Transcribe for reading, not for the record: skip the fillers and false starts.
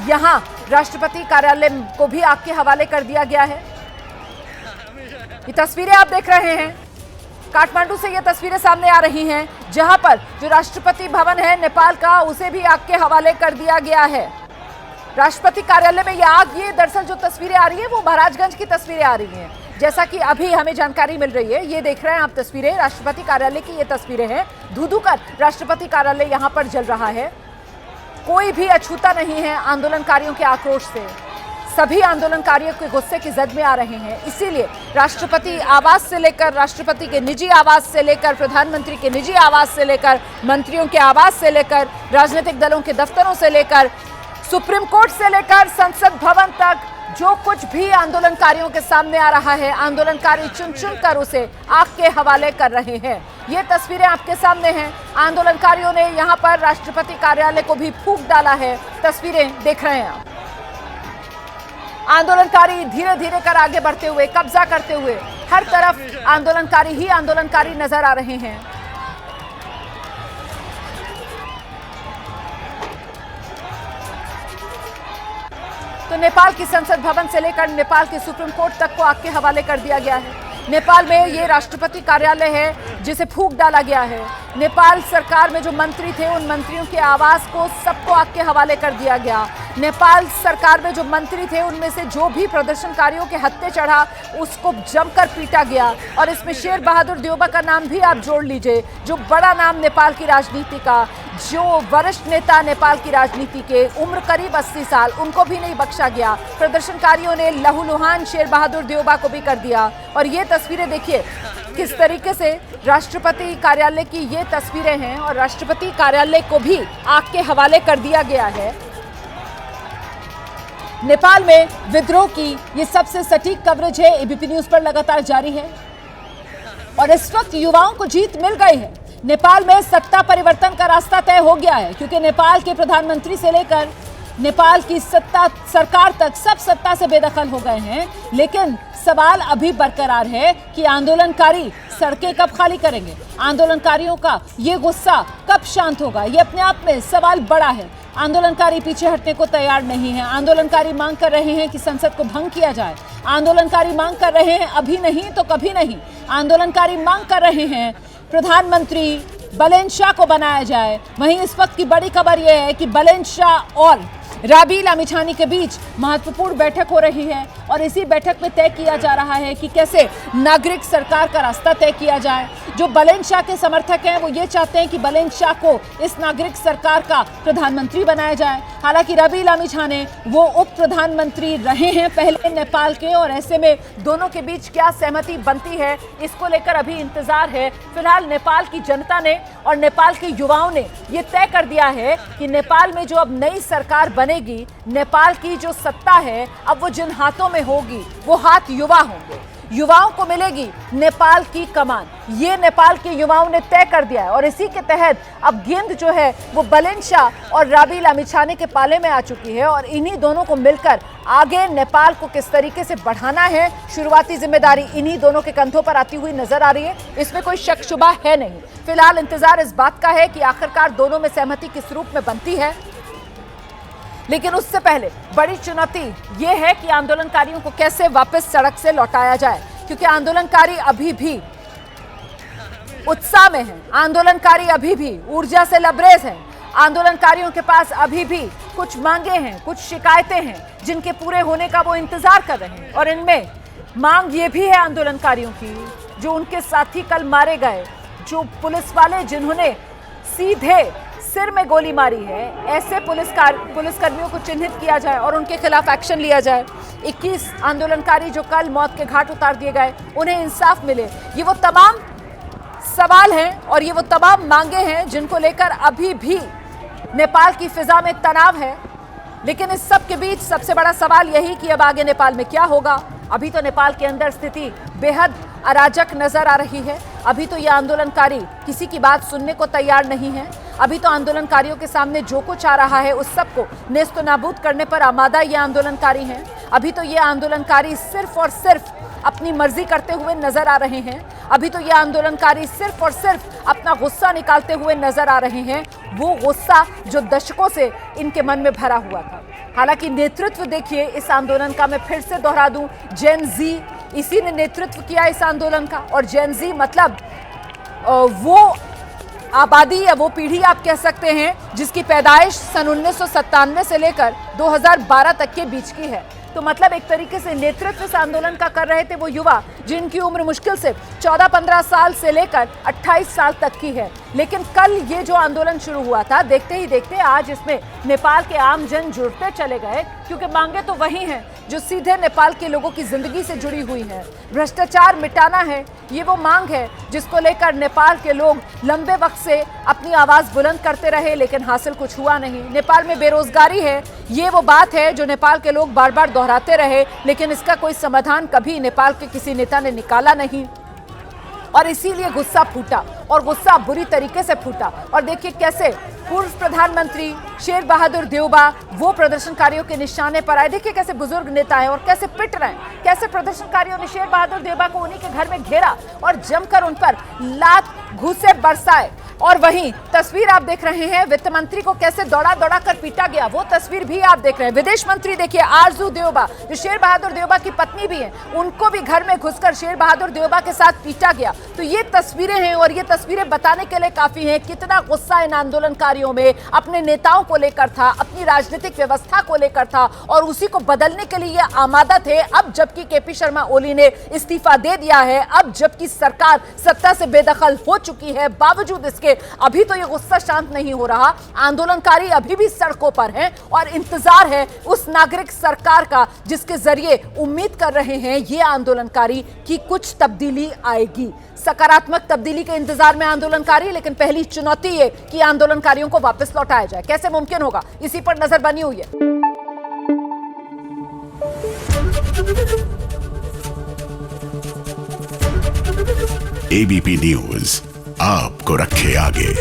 यहाँ राष्ट्रपति कार्यालय को भी आग के हवाले कर दिया गया है। ये तस्वीरें आप देख रहे हैं, काठमांडू से ये तस्वीरें सामने आ रही हैं, जहां पर जो राष्ट्रपति भवन है नेपाल का, उसे भी आग के हवाले कर दिया गया है। राष्ट्रपति कार्यालय में ये आग, ये दरअसल जो तस्वीरें आ रही है वो महाराजगंज की तस्वीरें आ रही हैं। जैसा कि अभी हमें जानकारी मिल रही है, ये देख रहे हैं आप तस्वीरें, राष्ट्रपति कार्यालय की ये तस्वीरें हैं। धू-धू कर राष्ट्रपति कार्यालय यहाँ पर जल रहा है। कोई भी अछूता नहीं है आंदोलनकारियों के आक्रोश से। सभी आंदोलनकारियों के गुस्से की जद में आ रहे हैं। इसीलिए राष्ट्रपति आवास से लेकर, राष्ट्रपति के निजी आवास से लेकर, प्रधानमंत्री के निजी आवास से लेकर, मंत्रियों के आवास से लेकर, राजनीतिक दलों के दफ्तरों से लेकर, सुप्रीम कोर्ट से लेकर संसद भवन तक जो कुछ भी आंदोलनकारियों के सामने आ रहा है, आंदोलनकारी चुन चुन कर उसे आग के हवाले कर रहे हैं। ये तस्वीरें आपके सामने हैं। आंदोलनकारियों ने यहाँ पर राष्ट्रपति कार्यालय को भी फूंक डाला है। तस्वीरें देख रहे हैं आप। आंदोलनकारी धीरे धीरे कर आगे बढ़ते हुए, कब्जा करते हुए, हर तरफ आंदोलनकारी ही आंदोलनकारी नजर आ रहे हैं। तो नेपाल की संसद भवन से लेकर नेपाल के सुप्रीम कोर्ट तक को आग के हवाले कर दिया गया है। नेपाल में ये राष्ट्रपति कार्यालय है जिसे फूंक डाला गया है। नेपाल सरकार में जो मंत्री थे, उन मंत्रियों के आवास को सबको आग के हवाले कर दिया गया। नेपाल सरकार में जो मंत्री थे, उनमें से जो भी प्रदर्शनकारियों के हत्थे चढ़ा, उसको जमकर पीटा गया। और इसमें शेर बहादुर देउबा का नाम भी आप जोड़ लीजिए, जो बड़ा नाम नेपाल की राजनीति का, जो वरिष्ठ नेता नेपाल की राजनीति के, उम्र करीब 80 साल, उनको भी नहीं बख्शा गया। प्रदर्शनकारियों ने लहूलुहान शेर बहादुर देउबा को भी कर दिया। और ये तस्वीरें देखिए किस तरीके से राष्ट्रपति कार्यालय की ये तस्वीरें हैं, और राष्ट्रपति कार्यालय को भी आग के हवाले कर दिया गया है। नेपाल में विद्रोह की ये सबसे सटीक कवरेज है, एबीपी न्यूज पर लगातार जारी है। और इस वक्त युवाओं को जीत मिल गई है। नेपाल में सत्ता परिवर्तन का रास्ता तय हो गया है, क्योंकि नेपाल के प्रधानमंत्री से लेकर नेपाल की सत्ता सरकार तक सब सत्ता से बेदखल हो गए हैं। लेकिन सवाल अभी बरकरार है कि आंदोलनकारी सड़कें कब खाली करेंगे, आंदोलनकारियों का ये गुस्सा कब शांत होगा। ये अपने आप में सवाल बड़ा है। आंदोलनकारी पीछे हटने को तैयार नहीं है। आंदोलनकारी मांग कर रहे हैं कि संसद को भंग किया जाए। आंदोलनकारी मांग कर रहे हैं अभी नहीं तो कभी नहीं। आंदोलनकारी मांग कर रहे हैं प्रधानमंत्री बलेन शाह को बनाया जाए। वहीं इस वक्त की बड़ी खबर यह है कि बलेन शाह और राबी लामिछानी के बीच महत्वपूर्ण बैठक हो रही है। और इसी बैठक में तय किया जा रहा है कि कैसे नागरिक सरकार का रास्ता तय किया जाए। जो बलेन शाह के समर्थक हैं वो ये चाहते हैं कि बलेन शाह को इस नागरिक सरकार का प्रधानमंत्री बनाया जाए। हालांकि राबी लामिछाने वो उप प्रधानमंत्री रहे हैं पहले नेपाल के, और ऐसे में दोनों के बीच क्या सहमति बनती है, इसको लेकर अभी इंतजार है। फिलहाल नेपाल की जनता ने और नेपाल के युवाओं ने ये तय कर दिया है कि नेपाल में जो अब नई सरकार बनेगी, नेपाल की जो सत्ता है अब वो जिन हाथों में होगी, वो हाथ युवा होंगे। युवाओं को मिलेगी नेपाल की कमान। ये नेपाल के युवाओं ने तय कर दिया है। और इसी के तहत अब गेंद जो है वो बलेन शाह और राबी लामिछाने के पाले में आ चुकी है। और इन्हीं दोनों को मिलकर आगे नेपाल को किस तरीके से बढ़ाना है, शुरुआती जिम्मेदारी इन्हीं दोनों के कंधों पर आती हुई नजर आ रही है। इसमें कोई शक शुबा है नहीं। फिलहाल इंतजार इस बात का है कि आखिरकार दोनों में सहमति किस रूप में बनती है। लेकिन उससे पहले बड़ी चुनौती ये है कि आंदोलनकारियों को कैसे वापस सड़क से लौटाया जाए, क्योंकि आंदोलनकारी अभी भी उत्साह में हैं। आंदोलनकारी अभी भी ऊर्जा से लबरेज हैं। आंदोलनकारियों के पास अभी भी कुछ मांगे हैं, कुछ शिकायतें हैं, जिनके पूरे होने का वो इंतजार कर रहे हैं। और इनमें मांग ये भी है आंदोलनकारियों की, जो उनके साथी कल मारे गए, जो पुलिस वाले जिन्होंने सीधे सिर में गोली मारी है, ऐसे पुलिसकर्मियों को चिन्हित किया जाए और उनके खिलाफ एक्शन लिया जाए। 21 आंदोलनकारी जो कल मौत के घाट उतार दिए गए, उन्हें इंसाफ मिले। ये वो तमाम सवाल हैं और ये वो तमाम मांगे हैं जिनको लेकर अभी भी नेपाल की फिजा में तनाव है। लेकिन इस सब के बीच सबसे बड़ा सवाल यही कि अब आगे नेपाल में क्या होगा। अभी तो नेपाल के अंदर स्थिति बेहद अराजक नजर आ रही है। अभी तो ये आंदोलनकारी किसी की बात सुनने को तैयार नहीं है। अभी तो आंदोलनकारियों के सामने जो कुछ आ रहा है उस सब को नेस्त नाबूद करने पर आमादा ये आंदोलनकारी हैं। अभी तो ये आंदोलनकारी सिर्फ और सिर्फ अपनी मर्जी करते हुए नजर आ रहे हैं। अभी तो ये आंदोलनकारी सिर्फ और सिर्फ अपना गुस्सा निकालते हुए नजर आ रहे हैं, वो गुस्सा जो दशकों से इनके मन में भरा हुआ था। हालांकि नेतृत्व देखिए इस आंदोलन का, मैं फिर से दोहरा दूं, जेन जी, इसी ने नेतृत्व किया इस आंदोलन का। और जेन जी मतलब वो आबादी या वो पीढ़ी आप कह सकते हैं जिसकी पैदाइश सन 1997 से लेकर 2012 तक के बीच की है। तो मतलब एक तरीके से नेतृत्व इस आंदोलन का कर रहे थे वो युवा जिनकी उम्र मुश्किल से 14-15 साल से लेकर 28 साल तक की है। लेकिन कल ये जो आंदोलन शुरू हुआ था, देखते ही देखते आज इसमें नेपाल के आम जन जुड़ते चले गए, क्योंकि मांगे तो वही हैं जो सीधे नेपाल के लोगों की जिंदगी से जुड़ी हुई है। भ्रष्टाचार मिटाना है, ये वो मांग है जिसको लेकर नेपाल के लोग लंबे वक्त से अपनी आवाज बुलंद करते रहे, लेकिन हासिल कुछ हुआ नहीं। नेपाल में बेरोजगारी है, ये वो बात है जो नेपाल के लोग बार बार दोहराते रहे, लेकिन इसका कोई समाधान कभी नेपाल के किसी नेता ने निकाला नहीं। और इसीलिए गुस्सा फूटा, और गुस्सा बुरी तरीके से फूटा। और देखिए कैसे पूर्व प्रधानमंत्री शेर बहादुर देउबा वो प्रदर्शनकारियों के निशाने पर आए। देखिए कैसे बुजुर्ग नेता हैं और कैसे पिट रहे हैं, कैसे प्रदर्शनकारियों ने शेर बहादुर देउबा को उन्हीं के घर में घेरा और जमकर उन पर लात घूंसे बरसाए। और वहीं तस्वीर आप देख रहे हैं, वित्त मंत्री को कैसे दौड़ा दौड़ा कर पीटा गया, वो तस्वीर भी आप देख रहे हैं। विदेश मंत्री देखिए आरजू देउबा, जो शेर बहादुर देउबा की पत्नी भी हैं, उनको भी घर में घुसकर शेर बहादुर देउबा के साथ पीटा गया। तो ये तस्वीरें हैं, और ये तस्वीरें बताने के लिए काफी हैं कितना गुस्सा इन आंदोलनकारियों में अपने नेताओं को लेकर था, अपनी राजनीतिक व्यवस्था को लेकर था, और उसी को बदलने के लिए ये आमादा थे। अब जबकि केपी शर्मा ओली ने इस्तीफा दे दिया है, अब जबकि सरकार सत्ता से बेदखल हो चुकी है, बावजूद इसके अभी तो ये गुस्सा शांत नहीं हो रहा। आंदोलनकारी अभी भी सड़कों पर हैं और इंतजार है उस नागरिक सरकार का जिसके जरिए उम्मीद कर रहे हैं ये आंदोलनकारी कि कुछ तब्दीली आएगी। सकारात्मक तब्दीली के इंतजार में आंदोलनकारी, लेकिन पहली चुनौती ये कि आंदोलनकारियों को वापस लौटाया जाए। कैसे मुमकिन होगा, इसी पर नजर बनी हुई है। एबीपी न्यूज आपको रखे आगे।